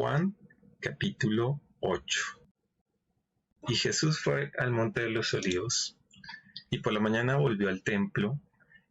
Juan capítulo 8. Y Jesús fue al monte de los olivos, y por la mañana volvió al templo,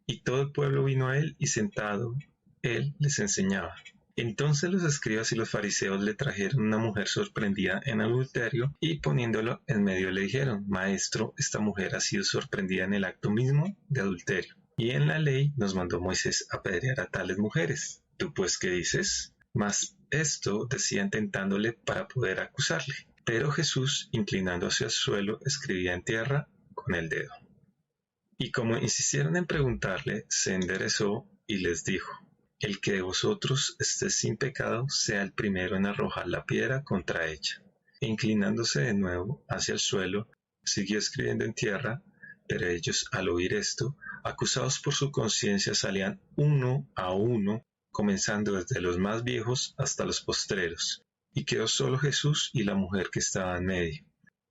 y todo el pueblo vino a él, y sentado él les enseñaba. Entonces los escribas y los fariseos le trajeron una mujer sorprendida en adulterio, y poniéndolo en medio le dijeron: Maestro, esta mujer ha sido sorprendida en el acto mismo de adulterio, y en la ley nos mandó Moisés apedrear a tales mujeres. ¿Tú pues qué dices? Mas esto decían tentándole para poder acusarle. Pero Jesús, inclinando hacia el suelo, escribía en tierra con el dedo. Y como insistieron en preguntarle, se enderezó y les dijo: El que de vosotros esté sin pecado, sea el primero en arrojar la piedra contra ella. E inclinándose de nuevo hacia el suelo, siguió escribiendo en tierra, pero ellos, al oír esto, acusados por su conciencia, salían uno a uno, comenzando desde los más viejos hasta los postreros. Y quedó solo Jesús y la mujer que estaba en medio.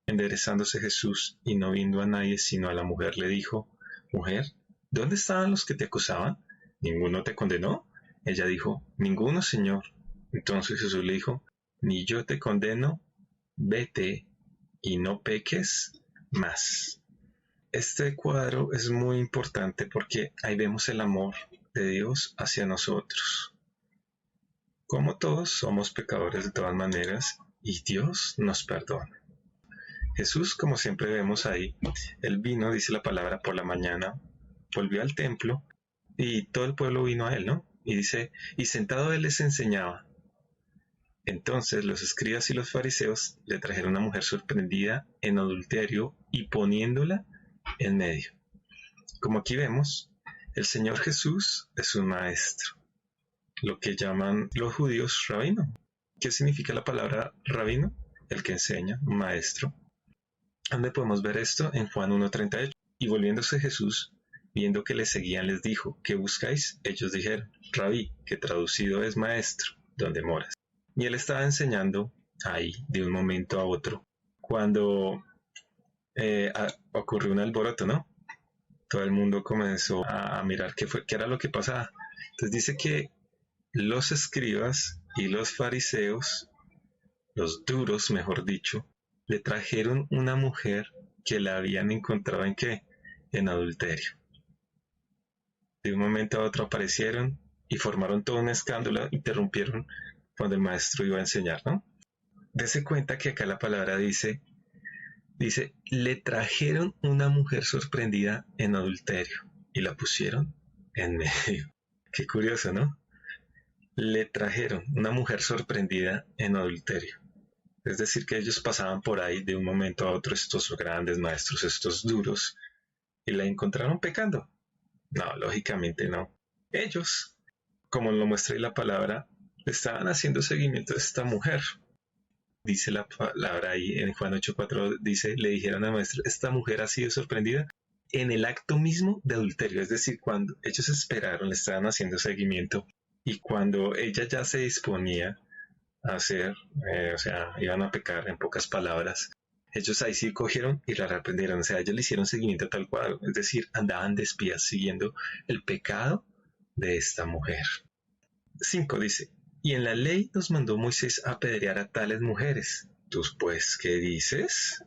Enderezándose Jesús, y no viendo a nadie sino a la mujer, le dijo: Mujer, ¿dónde estaban los que te acusaban? ¿Ninguno te condenó? Ella dijo: Ninguno, Señor. Entonces Jesús le dijo: Ni yo te condeno, vete y no peques más. Este cuadro es muy importante porque ahí vemos el amor de Dios hacia nosotros. Como todos somos pecadores de todas maneras, y Dios nos perdona. Jesús, como siempre vemos ahí, él vino, dice la palabra, por la mañana, volvió al templo, y todo el pueblo vino a él, ¿no? Y dice: y sentado él les enseñaba. Entonces los escribas y los fariseos le trajeron una mujer sorprendida en adulterio, y poniéndola en medio. Como aquí vemos, el Señor Jesús es un maestro, lo que llaman los judíos rabino. ¿Qué significa la palabra rabino? El que enseña, un maestro. ¿Dónde podemos ver esto? En Juan 1:38. Y volviéndose Jesús, viendo que le seguían, les dijo: ¿Qué buscáis? Ellos dijeron: Rabí, que traducido es maestro, ¿dónde moras? Y él estaba enseñando ahí de un momento a otro, cuando ocurrió un alboroto, ¿no? Todo el mundo comenzó a mirar qué era lo que pasaba. Entonces dice que los escribas y los fariseos, los duros, mejor dicho, le trajeron una mujer que la habían encontrado ¿en qué? En adulterio. De un momento a otro aparecieron y formaron todo un escándalo, interrumpieron cuando el maestro iba a enseñar, ¿no? Dese cuenta que acá la palabra dice, le trajeron una mujer sorprendida en adulterio y la pusieron en medio. Qué curioso, ¿no? Le trajeron una mujer sorprendida en adulterio. Es decir, que ellos pasaban por ahí de un momento a otro, estos grandes maestros, estos duros, y la encontraron pecando. No, lógicamente no. Ellos, como lo muestra ahí la palabra, estaban haciendo seguimiento a esta mujer. Dice la palabra ahí en Juan 8:4, dice: le dijeron al maestro: esta mujer ha sido sorprendida en el acto mismo de adulterio. Es decir, cuando ellos esperaron, le estaban haciendo seguimiento, y cuando ella ya se disponía a hacer, iban a pecar, en pocas palabras, ellos ahí sí cogieron y la reprendieron. O sea, ellos le hicieron seguimiento tal cual, es decir, andaban de espías siguiendo el pecado de esta mujer. 5 dice: y en la ley nos mandó Moisés a apedrear a tales mujeres. ¿Tú pues qué dices?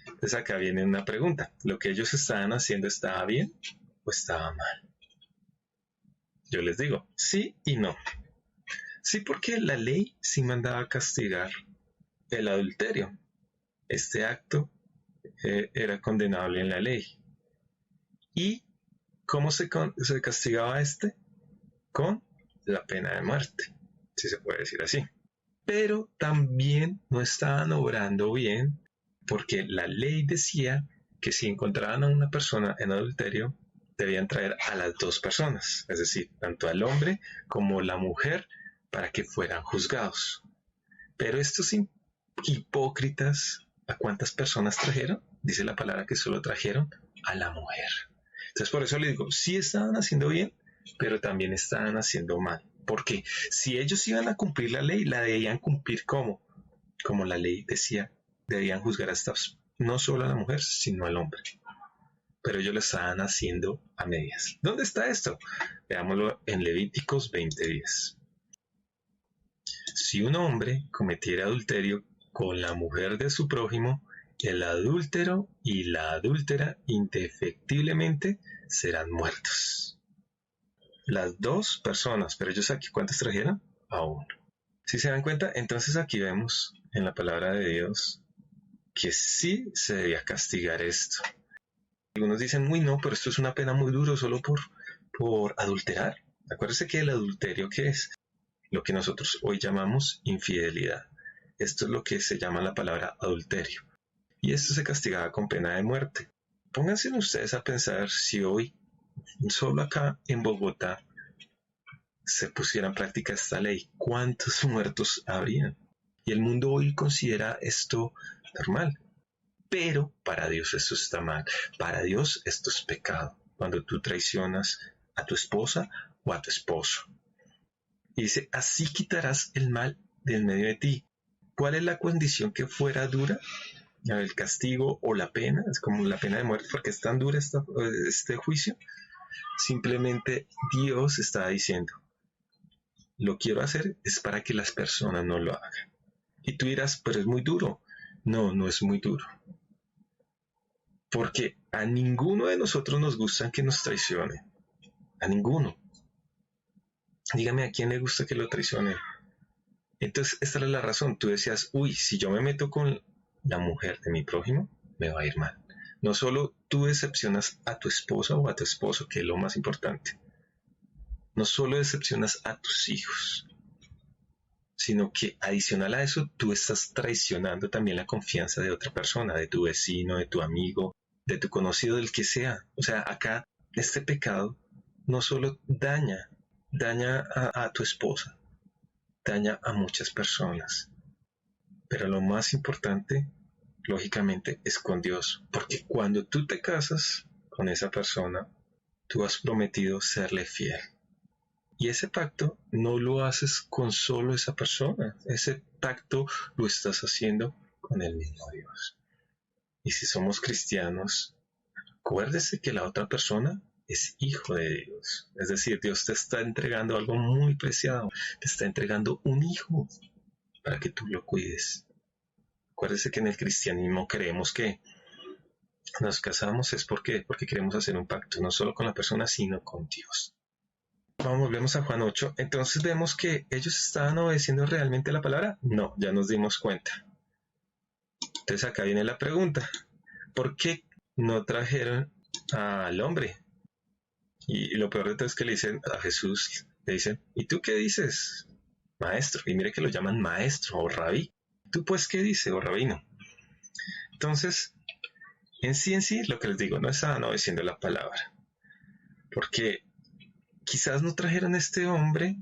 Entonces acá viene una pregunta: ¿lo que ellos estaban haciendo estaba bien o estaba mal? Yo les digo, sí y no. Sí, porque la ley sí mandaba a castigar el adulterio. Este acto era condenable en la ley. ¿Y cómo se castigaba este? Con la pena de muerte, si se puede decir así. Pero también no estaban obrando bien, porque la ley decía que si encontraban a una persona en adulterio, debían traer a las dos personas, es decir, tanto al hombre como la mujer, para que fueran juzgados. Pero estos hipócritas, ¿a cuántas personas trajeron? Dice la palabra que solo trajeron a la mujer. Entonces por eso le digo, sí estaban haciendo bien, pero también estaban haciendo mal. Porque si ellos iban a cumplir la ley, la debían cumplir como la ley decía, debían juzgar a estas, no solo a la mujer, sino al hombre. Pero ellos lo estaban haciendo a medias. ¿Dónde está esto? Veámoslo en Levíticos 20:10. Si un hombre cometiera adulterio con la mujer de su prójimo, el adúltero y la adúltera indefectiblemente serán muertos. Las dos personas, pero ellos aquí, ¿cuántos trajeron? A uno. Si se dan cuenta, entonces aquí vemos en la palabra de Dios que sí se debía castigar esto. Algunos dicen, uy, no, pero esto es una pena muy dura solo por adulterar. Acuérdense que el adulterio, ¿qué es? Lo que nosotros hoy llamamos infidelidad. Esto es lo que se llama la palabra adulterio. Y esto se castigaba con pena de muerte. Pónganse ustedes a pensar si hoy, solo acá en Bogotá, se pusiera en práctica esta ley, ¿cuántos muertos habrían? Y el mundo hoy considera esto normal. Pero para Dios esto está mal. Para Dios esto es pecado. Cuando tú traicionas a tu esposa o a tu esposo. Y dice, así quitarás el mal del medio de ti. ¿Cuál es la condición que fuera dura? El castigo o la pena, es como la pena de muerte, porque es tan dura este juicio. Simplemente Dios está diciendo, lo quiero hacer es para que las personas no lo hagan. Y tú dirás, pero es muy duro. No, no es muy duro. Porque a ninguno de nosotros nos gusta que nos traicionen. A ninguno. Dígame a quién le gusta que lo traicionen. Entonces, esta es la razón. Tú decías, uy, si yo me meto con la mujer de mi prójimo, me va a ir mal. No solo tú decepcionas a tu esposa o a tu esposo, que es lo más importante. No solo decepcionas a tus hijos, sino que adicional a eso, tú estás traicionando también la confianza de otra persona, de tu vecino, de tu amigo, de tu conocido, del que sea. O sea, acá este pecado no solo daña a tu esposa, daña a muchas personas. Pero lo más importante, lógicamente, es con Dios. Porque cuando tú te casas con esa persona, tú has prometido serle fiel. Y ese pacto no lo haces con solo esa persona. Ese pacto lo estás haciendo con el mismo Dios. Y si somos cristianos, acuérdese que la otra persona es hijo de Dios. Es decir, Dios te está entregando algo muy preciado. Te está entregando un hijo para que tú lo cuides. Acuérdese que en el cristianismo creemos que nos casamos es porque queremos hacer un pacto, no solo con la persona, sino con Dios. Volvemos a Juan 8. Entonces vemos que ellos estaban obedeciendo realmente la palabra. No, ya nos dimos cuenta. Entonces acá viene la pregunta. ¿Por qué no trajeron al hombre? Y lo peor de todo es que le dicen a Jesús, le dicen, ¿y tú qué dices, maestro? Y mire que lo llaman maestro o rabí. ¿Tú pues qué dices, o rabino? Entonces, en sí, lo que les digo, no estaban obedeciendo la palabra. Porque quizás no trajeron a este hombre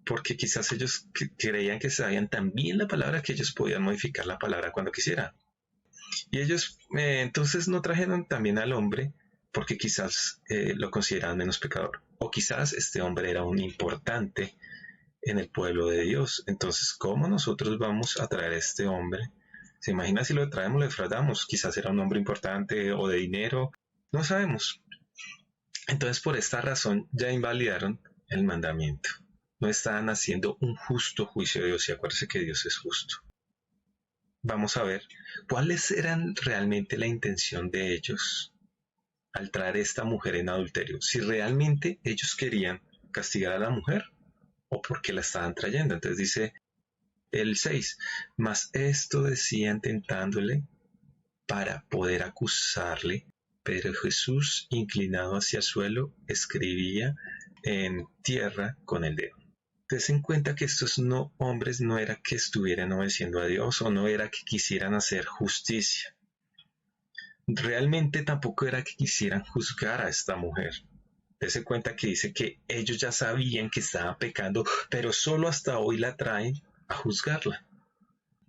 porque quizás ellos creían que sabían tan bien la palabra que ellos podían modificar la palabra cuando quisieran. Y ellos entonces no trajeron también al hombre porque quizás lo consideraban menos pecador. O quizás este hombre era un importante en el pueblo de Dios. Entonces, ¿cómo nosotros vamos a traer a este hombre? ¿Se imagina si lo traemos, lo defraudamos? Quizás era un hombre importante o de dinero. No sabemos. Entonces, por esta razón, ya invalidaron el mandamiento. No estaban haciendo un justo juicio de Dios. Y acuérdense que Dios es justo. Vamos a ver cuáles eran realmente la intención de ellos al traer a esta mujer en adulterio. Si realmente ellos querían castigar a la mujer o porque la estaban trayendo. Entonces dice el 6, mas esto decían tentándole para poder acusarle, pero Jesús, inclinado hacia el suelo, escribía en tierra con el dedo. Ten en cuenta que estos hombres no era que estuvieran obedeciendo a Dios o no era que quisieran hacer justicia. Realmente tampoco era que quisieran juzgar a esta mujer. Ten en cuenta que dice que ellos ya sabían que estaban pecando, pero solo hasta hoy la traen a juzgarla.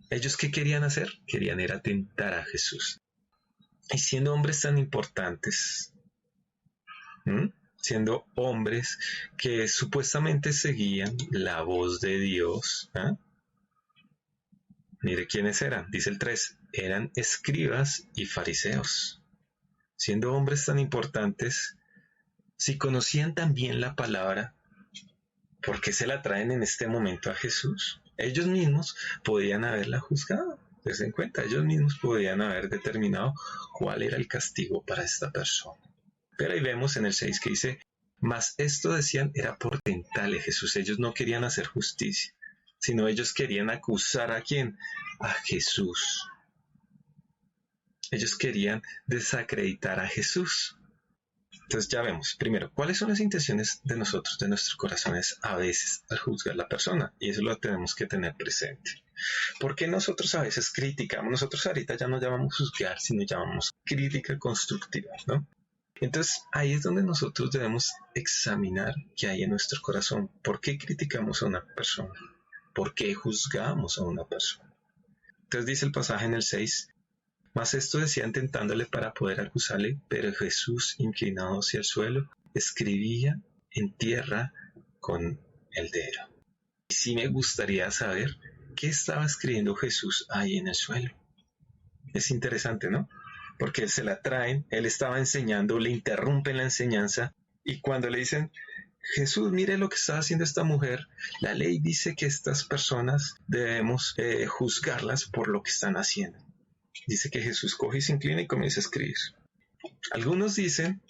¿Ellos qué querían hacer? Querían era tentar a Jesús. Y siendo hombres tan importantes, siendo hombres que supuestamente seguían la voz de Dios, mire quiénes eran, dice el 3, eran escribas y fariseos. Siendo hombres tan importantes, si conocían tan bien la palabra, ¿por qué se la traen en este momento a Jesús? Ellos mismos podían haberla juzgado. Dense en cuenta, ellos mismos podían haber determinado cuál era el castigo para esta persona. Pero ahí vemos en el 6 que dice, mas esto decían era por tentarle Jesús. Ellos no querían hacer justicia, sino ellos querían acusar ¿a quién? A Jesús. Ellos querían desacreditar a Jesús. Entonces ya vemos, primero, ¿cuáles son las intenciones de nosotros, de nuestros corazones a veces al juzgar a la persona? Y eso lo tenemos que tener presente. ¿Por qué nosotros a veces criticamos? Nosotros ahorita ya no llamamos juzgar, sino llamamos crítica constructiva, ¿no? Entonces ahí es donde nosotros debemos examinar qué hay en nuestro corazón. ¿Por qué criticamos a una persona? ¿Por qué juzgamos a una persona? Entonces dice el pasaje en el 6, mas esto decían tentándole para poder acusarle, pero Jesús, inclinado hacia el suelo, escribía en tierra con el dedo. Y sí me gustaría saber qué estaba escribiendo Jesús ahí en el suelo. Es interesante, ¿no? Porque se la traen, él estaba enseñando, le interrumpen la enseñanza, y cuando le dicen, Jesús, mire lo que está haciendo esta mujer, la ley dice que estas personas debemos juzgarlas por lo que están haciendo. Dice que Jesús coge y se inclina y comienza a escribir. Algunos dicen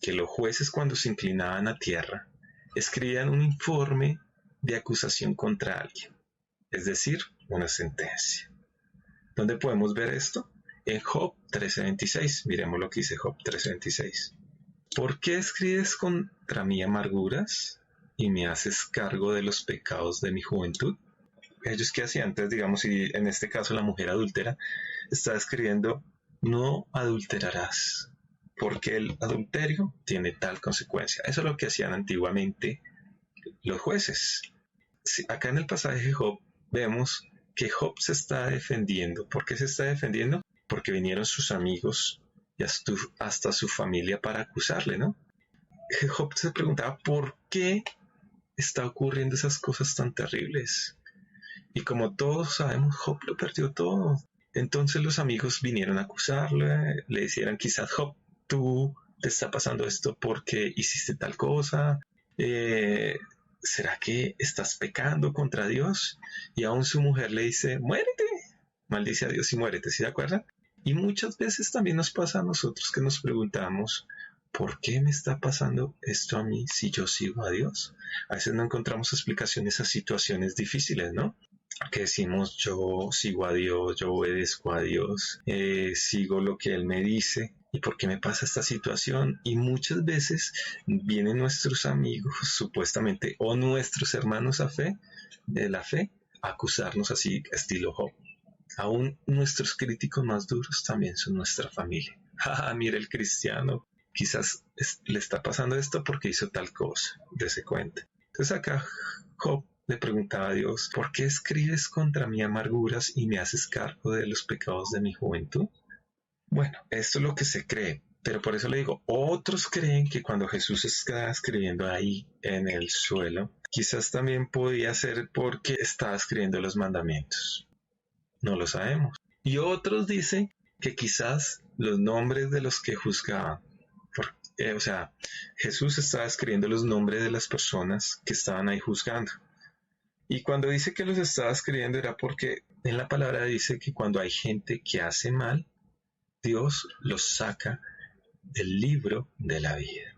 que los jueces cuando se inclinaban a tierra escribían un informe de acusación contra alguien, es decir, una sentencia. ¿Dónde podemos ver esto? En Job 13:26. Miremos lo que dice Job 13:26. ¿Por qué escribes contra mí amarguras y me haces cargo de los pecados de mi juventud? Ellos que hacían antes, digamos, y en este caso la mujer adúltera, está escribiendo, no adulterarás, porque el adulterio tiene tal consecuencia. Eso es lo que hacían antiguamente los jueces. Acá en el pasaje de Job vemos que Job se está defendiendo. ¿Por qué se está defendiendo? Porque vinieron sus amigos y hasta su familia para acusarle, ¿no? Job se preguntaba, ¿por qué está ocurriendo esas cosas tan terribles? Y como todos sabemos, Job lo perdió todo. Entonces los amigos vinieron a acusarle, le decían quizás, Job, tú te está pasando esto porque hiciste tal cosa, ¿será que estás pecando contra Dios? Y aún su mujer le dice, muérete, maldice a Dios y muérete, ¿sí de acuerdo? Y muchas veces también nos pasa a nosotros que nos preguntamos, ¿por qué me está pasando esto a mí si yo sigo a Dios? A veces no encontramos explicaciones a situaciones difíciles, ¿no? Que decimos, yo sigo a Dios, yo obedezco a Dios, sigo lo que Él me dice, ¿y por qué me pasa esta situación? Y muchas veces vienen nuestros amigos, supuestamente, o nuestros hermanos de la fe, a acusarnos así, estilo Job. Aún nuestros críticos más duros también son nuestra familia. Mira el cristiano, quizás le está pasando esto porque hizo tal cosa, dése cuenta. Entonces acá Job le preguntaba a Dios, ¿por qué escribes contra mí amarguras y me haces cargo de los pecados de mi juventud? Bueno, esto es lo que se cree, pero por eso le digo, otros creen que cuando Jesús está escribiendo ahí en el suelo, quizás también podía ser porque estaba escribiendo los mandamientos. No lo sabemos. Y otros dicen que quizás los nombres de los que juzgaban, Jesús estaba escribiendo los nombres de las personas que estaban ahí juzgando. Y cuando dice que los estaba escribiendo era porque en la palabra dice que cuando hay gente que hace mal, Dios los saca del libro de la vida.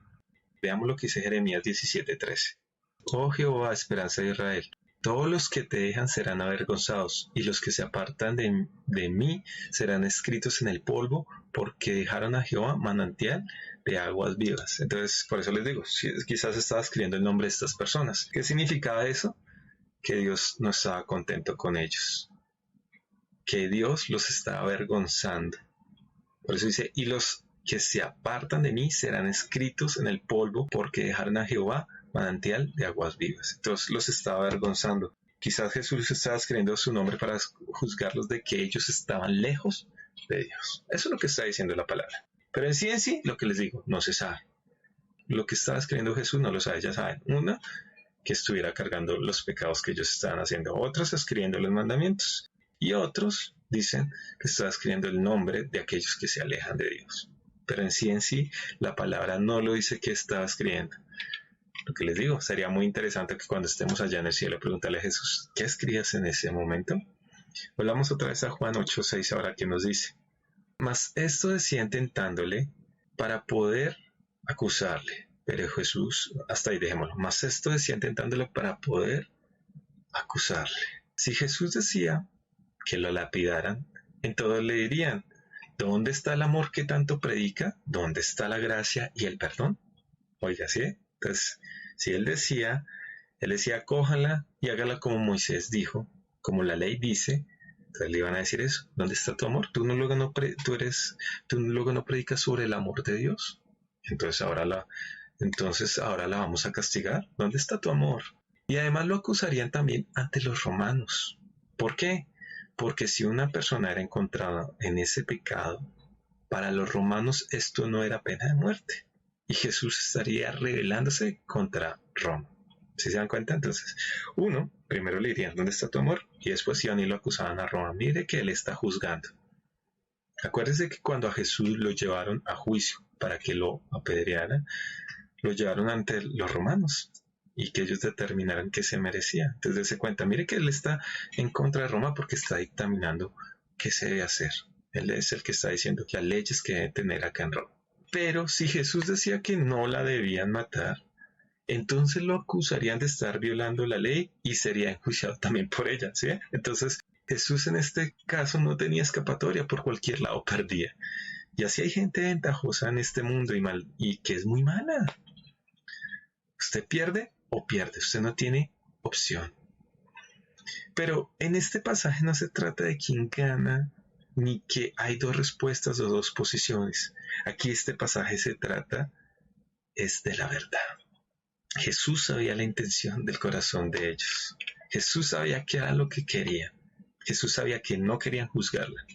Veamos lo que dice Jeremías 17:13. Oh Jehová, esperanza de Israel, todos los que te dejan serán avergonzados, y los que se apartan de mí serán escritos en el polvo, porque dejaron a Jehová manantial de aguas vivas. Entonces, por eso les digo, quizás estaba escribiendo el nombre de estas personas. ¿Qué significaba eso? Que Dios no estaba contento con ellos, que Dios los estaba avergonzando. Por eso dice, y los que se apartan de mí serán escritos en el polvo, porque dejaron a Jehová manantial de aguas vivas. Entonces los estaba avergonzando. Quizás Jesús estaba escribiendo su nombre para juzgarlos de que ellos estaban lejos de Dios. Eso es lo que está diciendo la palabra. Pero en sí, lo que les digo, no se sabe. Lo que estaba escribiendo Jesús no lo sabe, ya saben. Una, que estuviera cargando los pecados que ellos estaban haciendo, otros escribiendo los mandamientos, y otros dicen que estaba escribiendo el nombre de aquellos que se alejan de Dios. Pero en sí, la palabra no lo dice que estaba escribiendo. Lo que les digo, sería muy interesante que cuando estemos allá en el cielo preguntarle a Jesús, ¿qué escribías en ese momento? Volvamos otra vez a Juan 8:6 ahora que nos dice. Mas esto decía tentándole para poder acusarle. Pero Jesús, hasta ahí dejémoslo. Mas esto decía tentándole para poder acusarle. Si Jesús decía que lo lapidaran, entonces le dirían, ¿dónde está el amor que tanto predica? ¿Dónde está la gracia y el perdón? Oiga, ¿sí? Entonces, si él decía, cójala y hágala como Moisés dijo, como la ley dice, entonces le iban a decir eso, ¿dónde está tu amor? Tú luego no predicas sobre el amor de Dios. Entonces ahora la vamos a castigar. ¿Dónde está tu amor? Y además lo acusarían también ante los romanos. ¿Por qué? Porque si una persona era encontrada en ese pecado, para los romanos esto no era pena de muerte. Y Jesús estaría rebelándose contra Roma. ¿Sí se dan cuenta? Entonces, primero le dirían, ¿dónde está tu amor? Y después iban y lo acusaban a Roma. Mire que él está juzgando. Acuérdense que cuando a Jesús lo llevaron a juicio para que lo apedrearan, lo llevaron ante los romanos y que ellos determinaran que se merecía. Entonces se cuenta, mire que él está en contra de Roma porque está dictaminando qué se debe hacer. Él es el que está diciendo las leyes que debe tener acá en Roma. Pero si Jesús decía que no la debían matar, entonces lo acusarían de estar violando la ley y sería enjuiciado también por ella, ¿sí? Entonces Jesús en este caso no tenía escapatoria, por cualquier lado perdía. Y así hay gente ventajosa en este mundo y que es muy mala. Usted pierde o pierde, usted no tiene opción. Pero en este pasaje no se trata de quién gana, ni que hay dos respuestas o dos posiciones. Aquí este pasaje se trata es de la verdad. Jesús sabía la intención del corazón de ellos. Jesús sabía qué era lo que querían. Jesús sabía que no querían juzgarla,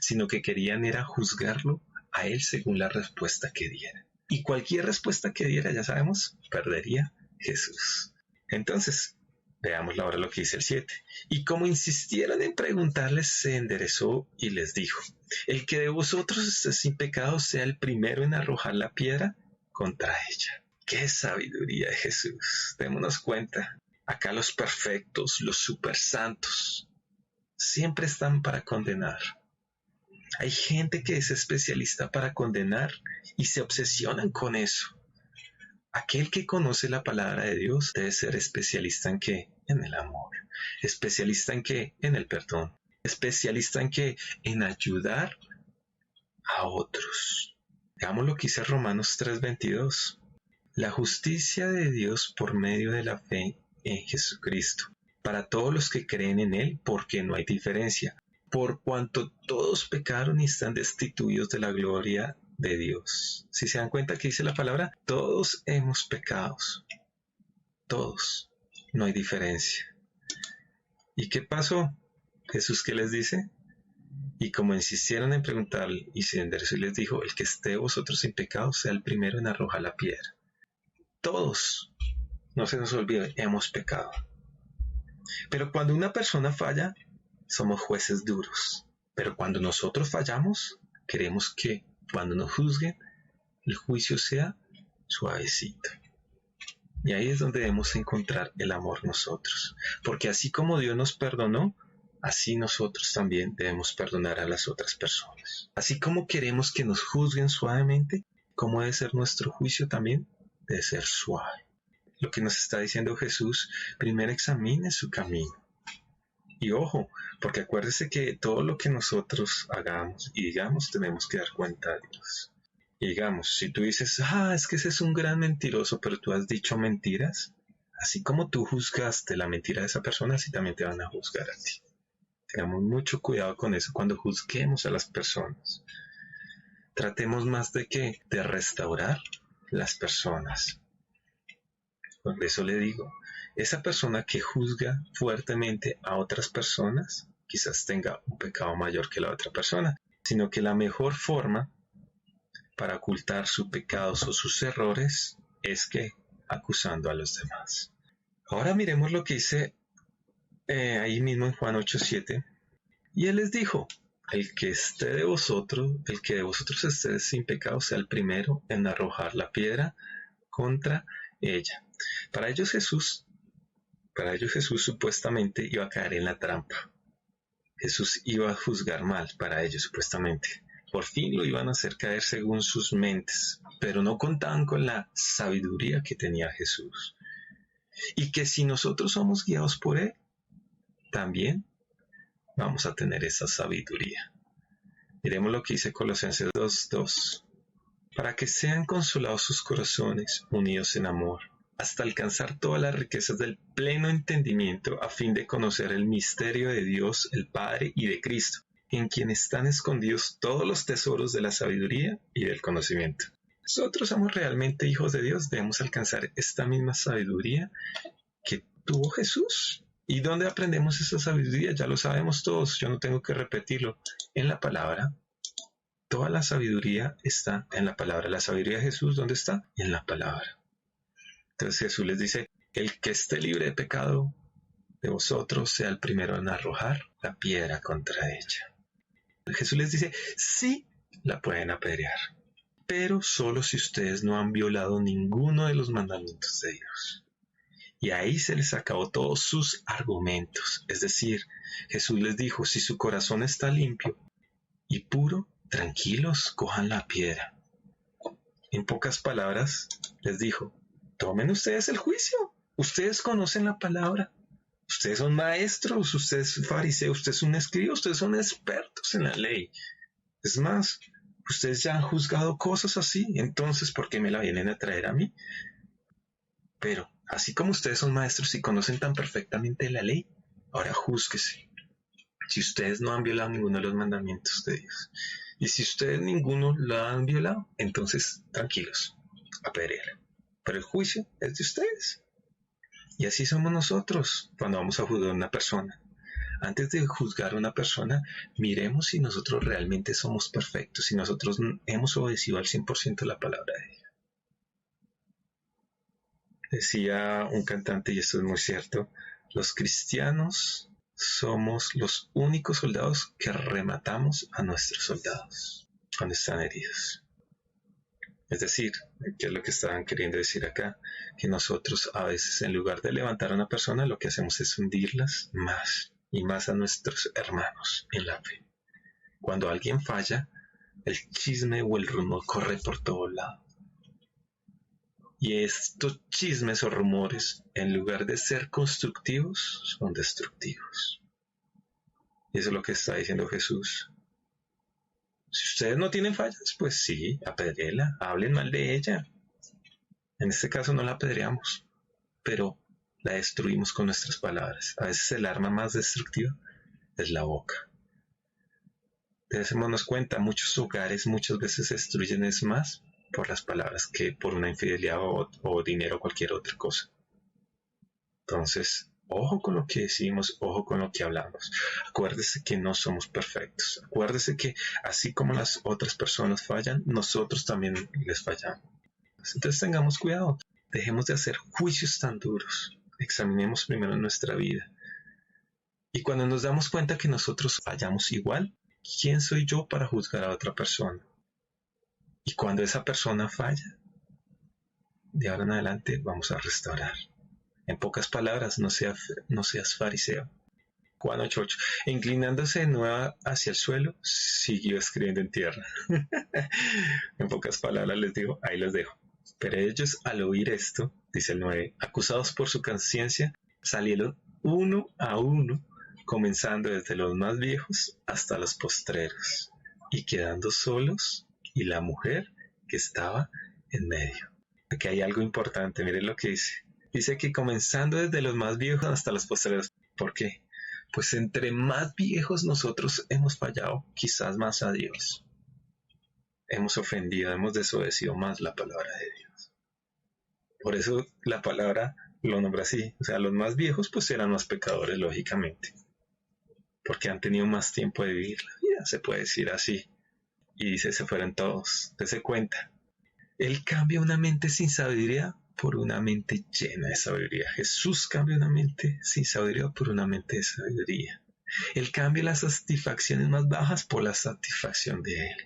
sino que querían era juzgarlo a él según la respuesta que diera. Y cualquier respuesta que diera, ya sabemos, perdería Jesús. Entonces, veamos ahora lo que dice el 7. Y como insistieron en preguntarles, se enderezó y les dijo, el que de vosotros esté sin pecado sea el primero en arrojar la piedra contra ella. ¡Qué sabiduría de Jesús! Démonos cuenta, acá los perfectos, los super santos, siempre están para condenar. Hay gente que es especialista para condenar y se obsesionan con eso. Aquel que conoce la palabra de Dios debe ser especialista en qué? En el amor. Especialista en qué? En el perdón. Especialista en qué? En ayudar a otros. Veamos lo que dice Romanos 3:22. La justicia de Dios por medio de la fe en Jesucristo. Para todos los que creen en Él, porque no hay diferencia. Por cuanto todos pecaron y están destituidos de la gloria de Dios. Si se dan cuenta que dice la palabra, todos hemos pecado. Todos. No hay diferencia. ¿Y qué pasó? Jesús, ¿qué les dice? Y como insistieron en preguntarle, y se enderezó y les dijo, el que esté vosotros sin pecado sea el primero en arrojar la piedra. Todos, no se nos olvide, hemos pecado. Pero cuando una persona falla, somos jueces duros. Pero cuando nosotros fallamos, queremos que cuando nos juzguen, el juicio sea suavecito. Y ahí es donde debemos encontrar el amor nosotros. Porque así como Dios nos perdonó, así nosotros también debemos perdonar a las otras personas. Así como queremos que nos juzguen suavemente, ¿cómo debe ser nuestro juicio también? Debe ser suave. Lo que nos está diciendo Jesús, primero examine su camino. Y ojo, porque acuérdese que todo lo que nosotros hagamos y digamos tenemos que dar cuenta a Dios. Y digamos, si tú dices, es que ese es un gran mentiroso, pero tú has dicho mentiras, así como tú juzgaste la mentira de esa persona, así también te van a juzgar a ti. Tengamos mucho cuidado con eso cuando juzguemos a las personas. Tratemos más de restaurar las personas. Por eso le digo, esa persona que juzga fuertemente a otras personas, quizás tenga un pecado mayor que la otra persona, sino que la mejor forma para ocultar sus pecados o sus errores es que acusando a los demás. Ahora miremos lo que dice ahí mismo en Juan 8:7. Y él les dijo, el que de vosotros esté sin pecado sea el primero en arrojar la piedra contra ella. Para ellos Jesús supuestamente iba a caer en la trampa. Jesús iba a juzgar mal para ellos supuestamente. Por fin lo iban a hacer caer según sus mentes, pero no contaban con la sabiduría que tenía Jesús. Y que si nosotros somos guiados por Él, también vamos a tener esa sabiduría. Miremos lo que dice Colosenses 2:2. Para que sean consolados sus corazones, unidos en amor, hasta alcanzar todas las riquezas del pleno entendimiento, a fin de conocer el misterio de Dios el Padre y de Cristo, en quien están escondidos todos los tesoros de la sabiduría y del conocimiento. Nosotros somos realmente hijos de Dios, debemos alcanzar esta misma sabiduría que tuvo Jesús. ¿Y dónde aprendemos esa sabiduría? Ya lo sabemos todos, yo no tengo que repetirlo. En la palabra. Toda la sabiduría está en la palabra. La sabiduría de Jesús, ¿dónde está? En la palabra. Entonces Jesús les dice, el que esté libre de pecado de vosotros sea el primero en arrojar la piedra contra ella. Jesús les dice, sí, la pueden apedrear, pero solo si ustedes no han violado ninguno de los mandamientos de Dios. Y ahí se les acabó todos sus argumentos. Es decir, Jesús les dijo, si su corazón está limpio y puro, tranquilos, cojan la piedra. En pocas palabras, les dijo, tomen ustedes el juicio. Ustedes conocen la palabra. Ustedes son maestros, ustedes son fariseos, ustedes son escribas, ustedes son expertos en la ley. Es más, ustedes ya han juzgado cosas así, entonces, ¿por qué me la vienen a traer a mí? Pero, así como ustedes son maestros y conocen tan perfectamente la ley, ahora júzguese. Si ustedes no han violado ninguno de los mandamientos de Dios. Y si ustedes ninguno lo han violado, entonces tranquilos, apedréenla. Pero el juicio es de ustedes. Y así somos nosotros cuando vamos a juzgar a una persona. Antes de juzgar a una persona, miremos si nosotros realmente somos perfectos, si nosotros hemos obedecido al 100% la palabra de Dios. Decía un cantante, y esto es muy cierto, los cristianos somos los únicos soldados que rematamos a nuestros soldados cuando están heridos. Es decir, ¿qué es lo que estaban queriendo decir acá? Que nosotros a veces en lugar de levantar a una persona lo que hacemos es hundirlas más y más a nuestros hermanos en la fe. Cuando alguien falla, el chisme o el rumor corre por todo lado. Y estos chismes o rumores, en lugar de ser constructivos, son destructivos. Y eso es lo que está diciendo Jesús. Si ustedes no tienen fallas, pues sí, apedréela, hablen mal de ella. En este caso no la apedreamos, pero la destruimos con nuestras palabras. A veces el arma más destructiva es la boca. Debemos darnos cuenta, muchos hogares muchas veces se destruyen es más por las palabras que por una infidelidad o dinero o cualquier otra cosa. Entonces, ojo con lo que decimos, ojo con lo que hablamos. Acuérdese que no somos perfectos. Acuérdese que así como las otras personas fallan, nosotros también les fallamos. Entonces tengamos cuidado. Dejemos de hacer juicios tan duros. Examinemos primero nuestra vida. Y cuando nos damos cuenta que nosotros fallamos igual, ¿quién soy yo para juzgar a otra persona? Y cuando esa persona falla, de ahora en adelante vamos a restaurar. En pocas palabras, no seas fariseo. Juan 8:8. Inclinándose de nuevo hacia el suelo, siguió escribiendo en tierra. En pocas palabras les digo, ahí los dejo. Pero ellos al oír esto, dice el 9, acusados por su conciencia, salieron uno a uno, comenzando desde los más viejos hasta los postreros, y quedando solos, y la mujer que estaba en medio. Aquí hay algo importante, miren lo que dice. Dice que comenzando desde los más viejos hasta los postreros. ¿Por qué? Pues entre más viejos nosotros hemos fallado, quizás más a Dios. Hemos ofendido, hemos desobedecido más la palabra de Dios. Por eso la palabra lo nombra así. O sea, los más viejos pues eran más pecadores, lógicamente. Porque han tenido más tiempo de vivir la vida, se puede decir así. Y dice, se fueron todos. Dese cuenta. Él cambia una mente sin sabiduría por una mente llena de sabiduría. Jesús cambia una mente sin sabiduría por una mente de sabiduría. Él cambia las satisfacciones más bajas por la satisfacción de Él.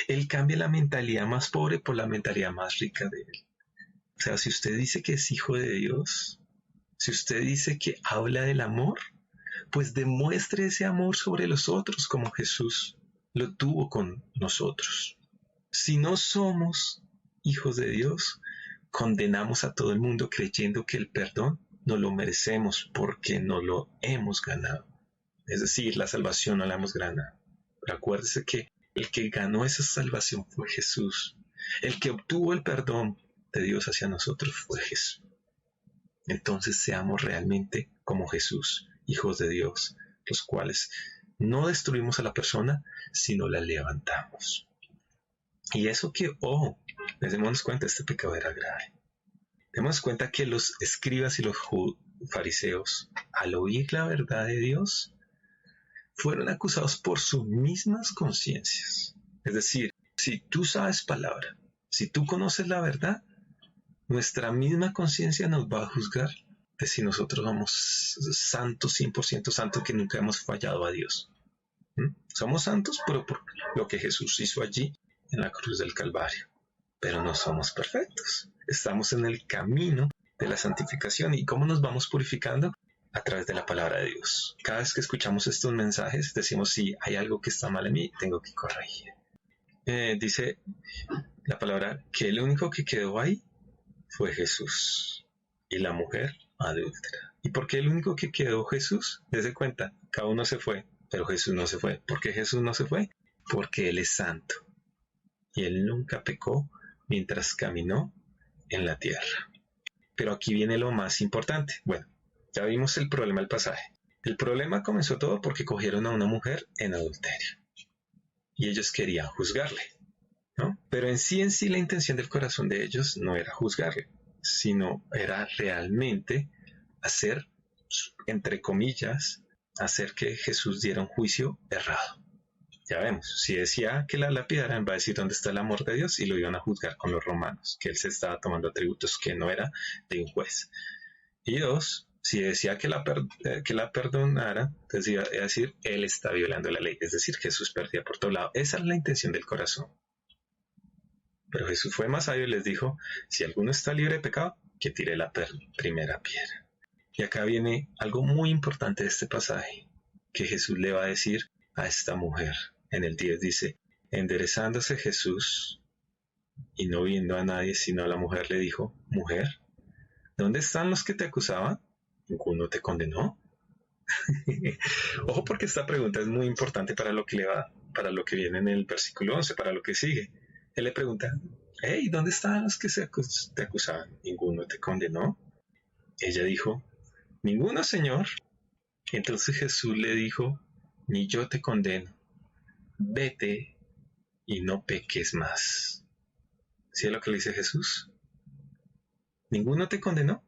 Él cambia la mentalidad más pobre por la mentalidad más rica de Él. O sea, si usted dice que es hijo de Dios, si usted dice que habla del amor, pues demuestre ese amor sobre los otros como Jesús lo tuvo con nosotros. Si no somos hijos de Dios, condenamos a todo el mundo creyendo que el perdón no lo merecemos porque no lo hemos ganado. Es decir, la salvación no la hemos ganado. Pero acuérdese que el que ganó esa salvación fue Jesús. El que obtuvo el perdón de Dios hacia nosotros fue Jesús. Entonces seamos realmente como Jesús, hijos de Dios, los cuales no destruimos a la persona, sino la levantamos. Y eso que, les demos cuenta, este pecado era grave. Demos cuenta que los escribas y los fariseos, al oír la verdad de Dios, fueron acusados por sus mismas conciencias. Es decir, si tú sabes palabra, si tú conoces la verdad, nuestra misma conciencia nos va a juzgar de si nosotros somos santos, 100% santos, que nunca hemos fallado a Dios. Somos santos, pero por lo que Jesús hizo allí en la cruz del Calvario. Pero no somos perfectos. Estamos en el camino de la santificación. ¿Y cómo nos vamos purificando? A través de la palabra de Dios. Cada vez que escuchamos estos mensajes, decimos, si hay algo que está mal en mí, tengo que corregir. Dice la palabra que el único que quedó ahí fue Jesús y la mujer adúltera. ¿Y por qué el único que quedó Jesús? Dese cuenta, cada uno se fue, pero Jesús no se fue. ¿Por qué Jesús no se fue? Porque Él es santo y Él nunca pecó mientras caminó en la tierra. Pero aquí viene lo más importante. Bueno, ya vimos el problema del pasaje. El problema comenzó todo porque cogieron a una mujer en adulterio y ellos querían juzgarle, ¿no? Pero en sí la intención del corazón de ellos no era juzgarle, sino era realmente hacer, entre comillas, hacer que Jesús diera un juicio errado. Ya vemos, si decía que la lapidaran, va a decir dónde está el amor de Dios y lo iban a juzgar con los romanos, que él se estaba tomando atributos que no era de un juez. Y dos, si decía que la perdonara, entonces iba a decir, él está violando la ley, es decir, Jesús perdía por todo lado. Esa es la intención del corazón. Pero Jesús fue más sabio y les dijo, si alguno está libre de pecado, que tire la primera piedra. Y acá viene algo muy importante de este pasaje, que Jesús le va a decir a esta mujer. En el 10 dice, enderezándose Jesús y no viendo a nadie sino a la mujer, le dijo, mujer, ¿dónde están los que te acusaban? ¿Ninguno te condenó? Ojo, porque esta pregunta es muy importante para lo para lo que viene en el versículo 11, para lo que sigue. Él le pregunta, hey, ¿dónde estaban los que te acusaban? ¿Ninguno te condenó? Ella dijo, ninguno, Señor. Entonces Jesús le dijo, ni yo te condeno. Vete y no peques más. ¿Sí es lo que le dice Jesús? ¿Ninguno te condenó?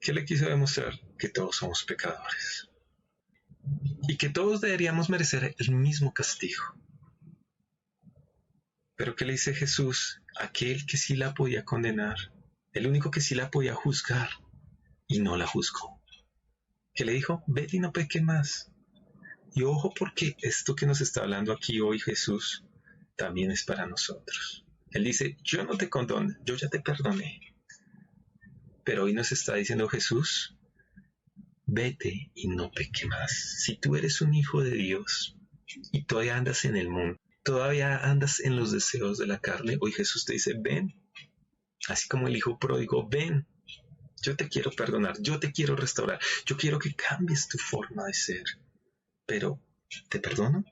¿Qué le quiso demostrar? Que todos somos pecadores. Y que todos deberíamos merecer el mismo castigo. Pero ¿qué le dice Jesús? Aquel que sí la podía condenar, el único que sí la podía juzgar, y no la juzgó. ¿Qué le dijo? Vete y no peques más. Y ojo, porque esto que nos está hablando aquí hoy Jesús también es para nosotros. Él dice, yo no te condono, yo ya te perdoné. Pero hoy nos está diciendo Jesús, vete y no peques más. Si tú eres un hijo de Dios y todavía andas en el mundo, todavía andas en los deseos de la carne, hoy Jesús te dice, ven. Así como el hijo pródigo, ven. Yo te quiero perdonar, yo te quiero restaurar, yo quiero que cambies tu forma de ser. Pero te perdono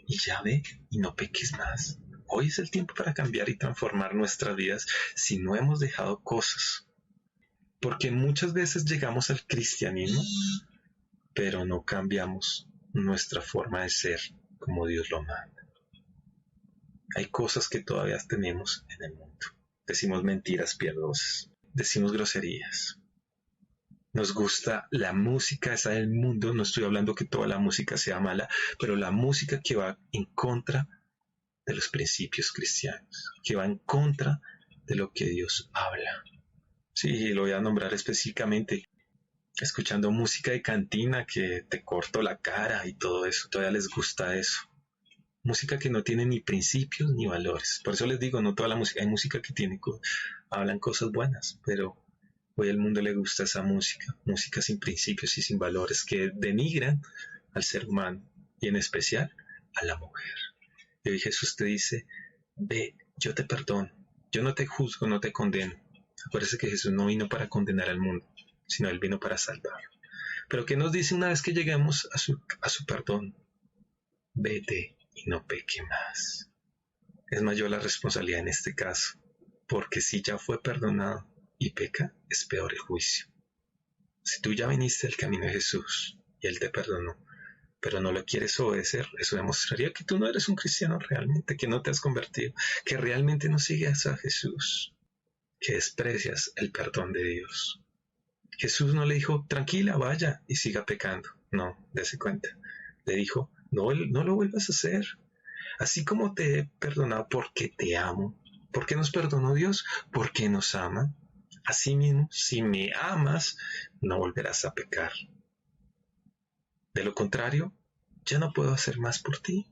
y ya ve y no peques más. Hoy es el tiempo para cambiar y transformar nuestras vidas si no hemos dejado cosas. Porque muchas veces llegamos al cristianismo, pero no cambiamos nuestra forma de ser como Dios lo manda. Hay cosas que todavía tenemos en el mundo. Decimos mentiras piadosas, decimos groserías. Nos gusta la música esa del mundo, no estoy hablando que toda la música sea mala, pero la música que va en contra de los principios cristianos, que va en contra de lo que Dios habla. Sí, lo voy a nombrar específicamente, escuchando música de cantina que te corto la cara y todo eso, todavía les gusta eso. música que no tiene ni principios ni valores. Por eso les digo, no toda la música, hay música que tiene, hablan cosas buenas, pero hoy al mundo le gusta esa música, música sin principios y sin valores, que denigran al ser humano y en especial a la mujer. Y hoy Jesús te dice, ve, yo te perdono, yo no te juzgo, no te condeno. Acuérdese que Jesús no vino para condenar al mundo, sino Él vino para salvarlo. Pero ¿qué nos dice una vez que lleguemos a su perdón? Vete y no peque más. Es mayor la responsabilidad en este caso, porque si ya fue perdonado y peca, es peor el juicio. Si tú ya viniste al camino de Jesús y Él te perdonó, pero no lo quieres obedecer, eso demostraría que tú no eres un cristiano realmente, que no te has convertido, que realmente no sigues a Jesús, que desprecias el perdón de Dios. Jesús no le dijo, tranquila, vaya y siga pecando. No, dése cuenta. Le dijo, no, no lo vuelvas a hacer. Así como te he perdonado porque te amo. ¿Por qué nos perdonó Dios? Porque nos ama. Asimismo, si me amas, no volverás a pecar. De lo contrario, ya no puedo hacer más por ti.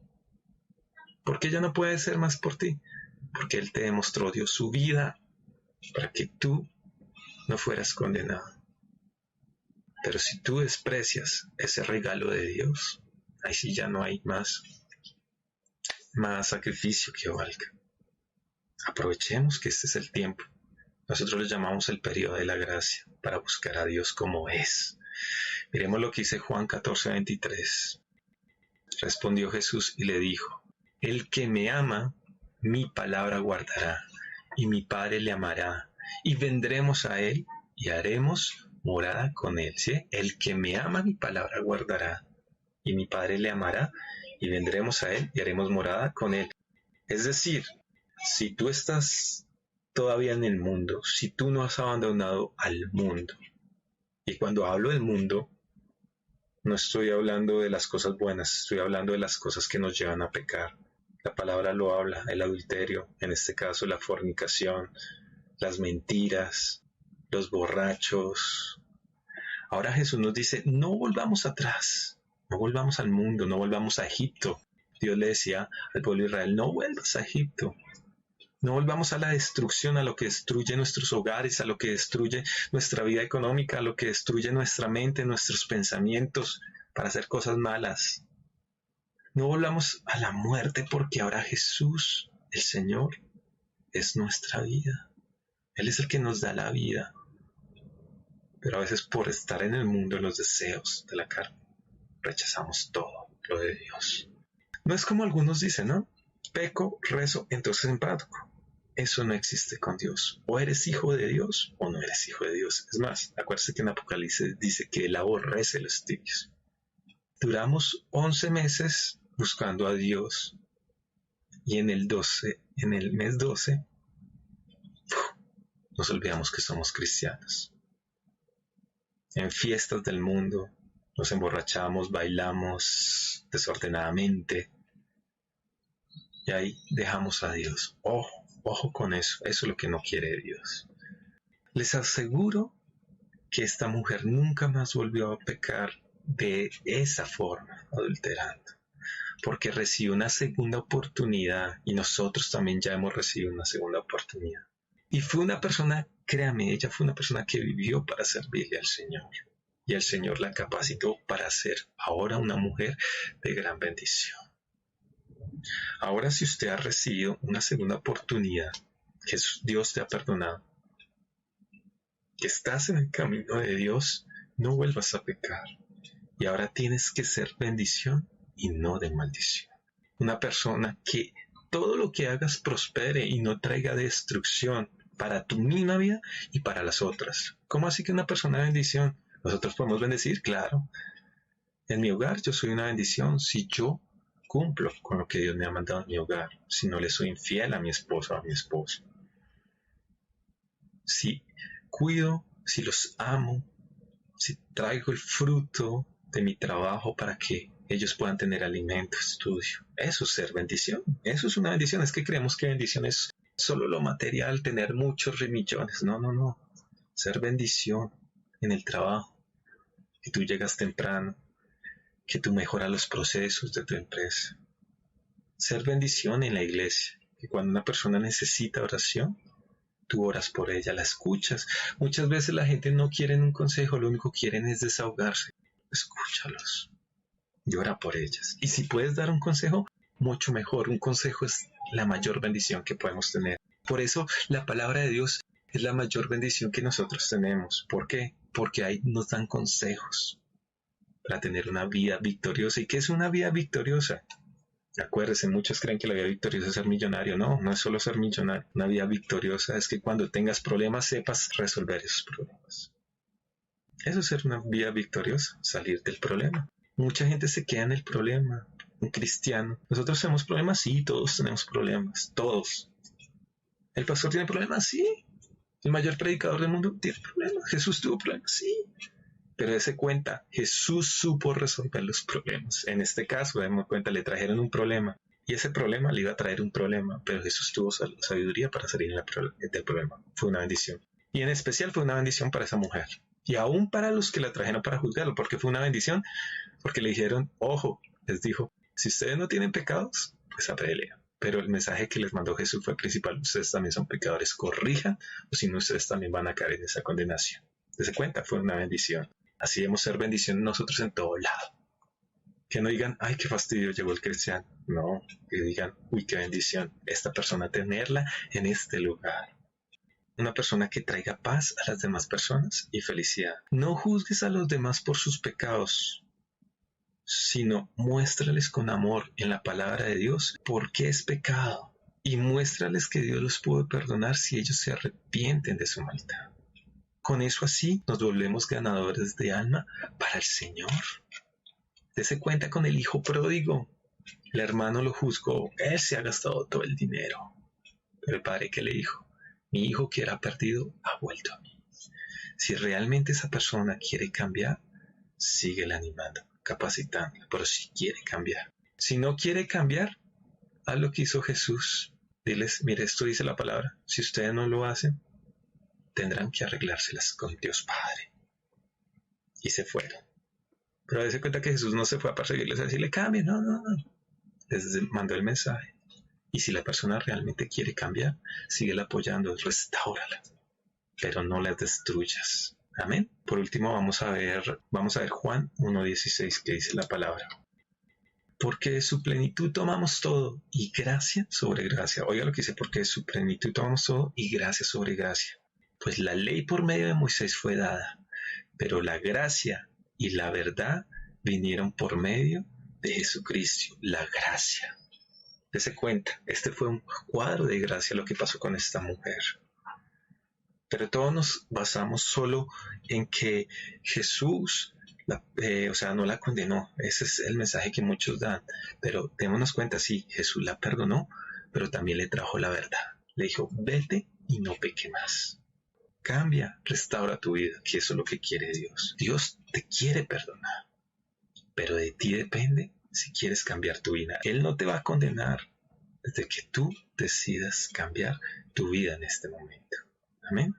¿Por qué ya no puede hacer más por ti? Porque Él te demostró, Dios, su vida para que tú no fueras condenado. Pero si tú desprecias ese regalo de Dios, ahí sí ya no hay más sacrificio que valga. Aprovechemos que este es el tiempo. Nosotros le llamamos el periodo de la gracia para buscar a Dios como es. Miremos lo que dice Juan 14:23. Respondió Jesús y le dijo, el que me ama, mi palabra guardará, y mi Padre le amará, y vendremos a él y haremos morada con él. ¿Sí? El que me ama, mi palabra guardará, y mi Padre le amará, y vendremos a él y haremos morada con él. Es decir, si tú estás todavía en el mundo, si tú no has abandonado al mundo, y cuando hablo del mundo, no estoy hablando de las cosas buenas, estoy hablando de las cosas que nos llevan a pecar. La palabra lo habla, el adulterio, en este caso la fornicación, las mentiras, los borrachos. Ahora Jesús nos dice, no volvamos atrás, no volvamos al mundo, no volvamos a Egipto. Dios le decía al pueblo de Israel, no vuelvas a Egipto. No volvamos a la destrucción, a lo que destruye nuestros hogares, a lo que destruye nuestra vida económica, a lo que destruye nuestra mente, nuestros pensamientos, para hacer cosas malas. No volvamos a la muerte porque ahora Jesús, el Señor, es nuestra vida. Él es el que nos da la vida. Pero a veces por estar en el mundo, en los deseos de la carne, rechazamos todo lo de Dios. No es como algunos dicen, ¿no? Peco, rezo, entonces empático. Eso no existe con Dios. O eres hijo de Dios o no eres hijo de Dios. Es más, acuérdense que en Apocalipsis dice que Él aborrece los tibios. Duramos 11 meses buscando a Dios y en el mes 12, nos olvidamos que somos cristianos. En fiestas del mundo nos emborrachamos, bailamos desordenadamente y ahí dejamos a Dios. Ojo con eso, eso es lo que no quiere Dios. Les aseguro que esta mujer nunca más volvió a pecar de esa forma, adulterando, porque recibió una segunda oportunidad y nosotros también ya hemos recibido una segunda oportunidad. Y fue una persona, créame, ella fue una persona que vivió para servirle al Señor. Y el Señor la capacitó para ser ahora una mujer de gran bendición. Ahora, si usted ha recibido una segunda oportunidad, que Dios te ha perdonado, que estás en el camino de Dios, no vuelvas a pecar. Y ahora tienes que ser bendición y no de maldición. Una persona que todo lo que hagas prospere y no traiga destrucción para tu misma vida y para las otras. ¿Cómo así que una persona de bendición? Nosotros podemos bendecir, claro. En mi hogar yo soy una bendición si yo cumplo con lo que Dios me ha mandado en mi hogar, si no le soy infiel a mi esposa o a mi esposo. Si cuido, si los amo, si traigo el fruto de mi trabajo para que ellos puedan tener alimento, estudio. Eso es ser bendición. Eso es una bendición. Es que creemos que bendición es solo lo material, tener muchos millones. No. Ser bendición en el trabajo. Que tú llegas temprano. Que tú mejoras los procesos de tu empresa. ser bendición en la iglesia. Que cuando una persona necesita oración, tú oras por ella, la escuchas. Muchas veces la gente no quiere un consejo, lo único que quieren es desahogarse. Escúchalos y ora por ellas. Y si puedes dar un consejo, mucho mejor. Un consejo es la mayor bendición que podemos tener. Por eso la palabra de Dios es la mayor bendición que nosotros tenemos. ¿Por qué? Porque ahí nos dan consejos para tener una vida victoriosa. ¿Y qué es una vida victoriosa? Acuérdense, muchos creen que la vida victoriosa es ser millonario. No, no es solo ser millonario. Una vida victoriosa es que cuando tengas problemas sepas resolver esos problemas. Eso es ser una vida victoriosa, salir del problema. Mucha gente se queda en el problema. Un cristiano. ¿Nosotros tenemos problemas? Sí, todos tenemos problemas. Todos. ¿El pastor tiene problemas? Sí. ¿El mayor predicador del mundo tiene problemas? ¿Jesús tuvo problemas? Sí. Pero dése cuenta, Jesús supo resolver los problemas. En este caso, demos cuenta, le trajeron un problema. Y ese problema le iba a traer un problema. Pero Jesús tuvo sabiduría para salir del problema. Fue una bendición. Y en especial fue una bendición para esa mujer. Y aún para los que la trajeron para juzgarlo. Porque fue una bendición. Porque le dijeron, ojo, les dijo, si ustedes no tienen pecados, pues aprélenle. Pero el mensaje que les mandó Jesús fue principal. Ustedes también son pecadores. Corrijan, o si no, ustedes también van a caer en esa condenación. Dese cuenta, fue una bendición. Así debemos ser bendición nosotros en todo lado. Que no digan, ay, qué fastidio llegó el cristiano. No, que digan, uy, qué bendición esta persona tenerla en este lugar. Una persona que traiga paz a las demás personas y felicidad. No juzgues a los demás por sus pecados, sino muéstrales con amor en la palabra de Dios por qué es pecado. Y muéstrales que Dios los puede perdonar si ellos se arrepienten de su maldad. Con eso así nos volvemos ganadores de alma para el Señor. Dese cuenta con el hijo pródigo. El hermano lo juzgó. Él se ha gastado todo el dinero. Pero el padre, ¿qué le dijo? Mi hijo que era perdido ha vuelto a mí. Si realmente esa persona quiere cambiar, síguela animando, capacitándola. Pero si quiere cambiar. Si no quiere cambiar, haz lo que hizo Jesús. Diles, mire, esto dice la palabra. Si ustedes no lo hacen, tendrán que arreglárselas con Dios Padre. Y se fueron. Pero dése cuenta que Jesús no se fue a perseguirles a decirle, cambien, no. Les mandó el mensaje. Y si la persona realmente quiere cambiar, síguela apoyando, restáurala. Pero no las destruyas. Amén. Por último, vamos a ver Juan 1:16, que dice la palabra. Porque de su plenitud tomamos todo, y gracia sobre gracia. Oiga lo que dice, porque de su plenitud tomamos todo, y gracia sobre gracia. Pues la ley por medio de Moisés fue dada, pero la gracia y la verdad vinieron por medio de Jesucristo. La gracia. Dese cuenta, este fue un cuadro de gracia lo que pasó con esta mujer. Pero todos nos basamos solo en que Jesús, no la condenó. Ese es el mensaje que muchos dan. Pero démonos cuenta, sí, Jesús la perdonó, pero también le trajo la verdad. Le dijo, vete y no peque más. Cambia, restaura tu vida, que eso es lo que quiere Dios. Dios te quiere perdonar, pero de ti depende si quieres cambiar tu vida. Él no te va a condenar desde que tú decidas cambiar tu vida en este momento. Amén.